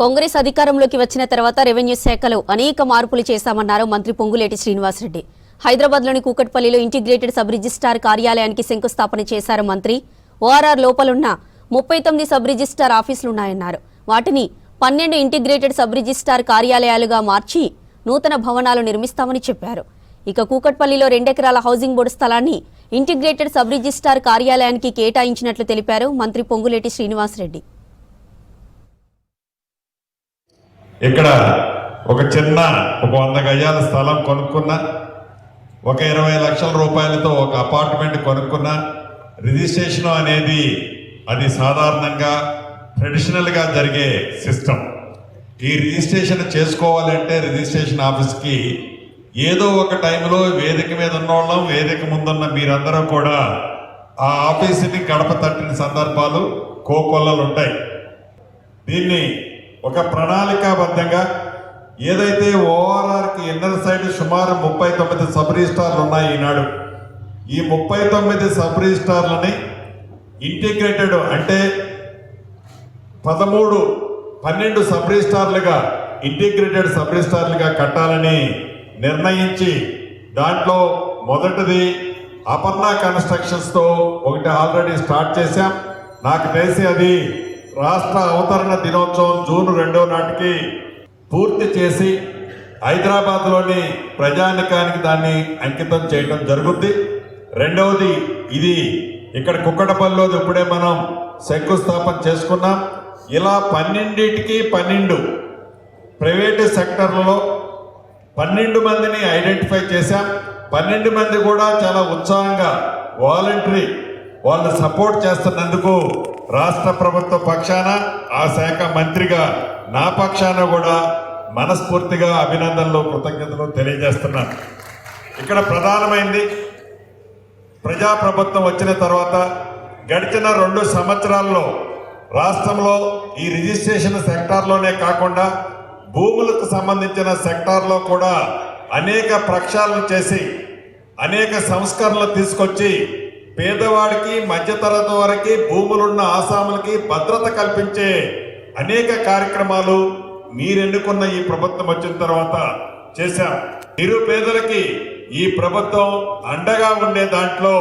కాంగ్రెస్ అధికారంలోకి వచ్చిన తర్వాత రెవెన్యూ శాఖలో అనేక మార్పులు చేశామన్నారు మంత్రి పొంగులేటి శ్రీనివాసరెడ్డి. హైదరాబాద్లోని కూకట్పల్లిలో ఇంటిగ్రేటెడ్ సబ్ రిజిస్ట్రార్ కార్యాలయానికి శంకుస్థాపన చేశారు మంత్రి. ఓఆర్ఆర్ లోపలున్న 39 సబ్ రిజిస్ట్రార్ ఆఫీసులున్నాయన్నారు. వాటిని 12 ఇంటిగ్రేటెడ్ సబ్ రిజిస్ట్రార్ కార్యాలయాలుగా మార్చి నూతన భవనాలు నిర్మిస్తామని చెప్పారు. ఇక కూకట్పల్లిలో 2 ఎకరాల హౌసింగ్ బోర్డు స్థలాన్ని ఇంటిగ్రేటెడ్ సబ్ రిజిస్ట్రార్ కార్యాలయానికి కేటాయించినట్లు తెలిపారు మంత్రి పొంగులేటి శ్రీనివాసరెడ్డి. ఇక్కడ ఒక చిన్న 100 గజాల స్థలం కొనుక్కున్నా, ఒక 20 లక్షల రూపాయలతో ఒక అపార్ట్మెంట్ కొనుక్కున్నా, రిజిస్ట్రేషన్ అనేది అది సాధారణంగా ట్రెడిషనల్గా జరిగే సిస్టమ్. ఈ రిజిస్ట్రేషన్ చేసుకోవాలంటే రిజిస్ట్రేషన్ ఆఫీస్కి ఏదో ఒక టైంలో వేదిక మీద ఉన్నోళ్ళం, వేదిక ముందున్న మీరందరూ కూడా ఆ ఆఫీసుని గడప తట్టిన సందర్భాలు కోకొల్లలు ఉంటాయి. దీన్ని ఒక ప్రణాళికాబద్ధంగా ఏదైతే ఓఆర్ఆర్కి ఇన్నర్ సైడ్ సుమారు 39 సబ్ రిజిస్ట్రార్లు ఉన్నాయి ఈనాడు, ఈ 39 సబ్ రిజిస్ట్రార్లని ఇంటిగ్రేటెడ్ అంటే 12 సబ్ రిజిస్ట్రార్లుగా ఇంటిగ్రేటెడ్ సబ్ రిజిస్ట్రార్లుగా కట్టాలని నిర్ణయించి, దాంట్లో మొదటిది అపర్ణ కన్స్ట్రక్షన్స్తో ఒకటి ఆల్రెడీ స్టార్ట్ చేశాం. నాకు తెలిసి అది రాష్ట్ర అవతరణ దినోత్సవం జూన్ 2వ నాటికి పూర్తి చేసి హైదరాబాద్లోని ప్రజానికానికి దాన్ని అంకితం చేయడం జరుగుద్ది. రెండవది ఇది ఇక్కడ కుక్కటపల్లిలో ఇప్పుడే మనం శంకుస్థాపన చేసుకున్నాం. ఇలా 12 ప్రైవేటు సెక్టర్లలో 12 మందిని ఐడెంటిఫై చేశాం. 12 మంది కూడా చాలా ఉత్సాహంగా వాలంటరీ వాళ్ళు సపోర్ట్ చేస్తున్నందుకు రాష్ట్ర ప్రభుత్వ పక్షాన, ఆ శాఖ మంత్రిగా నా పక్షాన కూడా మనస్ఫూర్తిగా అభినందనలు, కృతజ్ఞతలు తెలియజేస్తున్నాను. ఇక్కడ ప్రధానమైంది ప్రజాప్రభుత్వం వచ్చిన తర్వాత గడిచిన 2 సంవత్సరాల్లో రాష్ట్రంలో ఈ రిజిస్ట్రేషన్ సెక్టార్లోనే కాకుండా భూములకు సంబంధించిన సెక్టార్లో కూడా అనేక ప్రక్షాళన చేసి అనేక సంస్కరణలు తీసుకొచ్చి పేదవాడికి, మధ్యతరగతి వారికి, భూములున్న ఆసాములకి భద్రత కల్పించే అనేక కార్యక్రమాలు మీరెన్నుకున్న ఈ ప్రభుత్వం వచ్చిన తర్వాత చేశాం. నిరుపేదలకి ఈ ప్రభుత్వం అండగా ఉండే దాంట్లో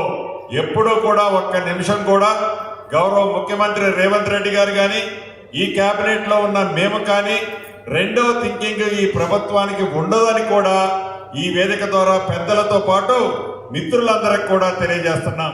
ఎప్పుడూ కూడా ఒక్క నిమిషం కూడా గౌరవ ముఖ్యమంత్రి రేవంత్ రెడ్డి గారు కానీ, ఈ కేబినెట్లో ఉన్న మేము కానీ రెండవ థింకింగ్ ఈ ప్రభుత్వానికి ఉండదని కూడా ఈ వేదిక ద్వారా పెద్దలతో పాటు మిత్రులందరికీ కూడా తెలియజేస్తున్నాం.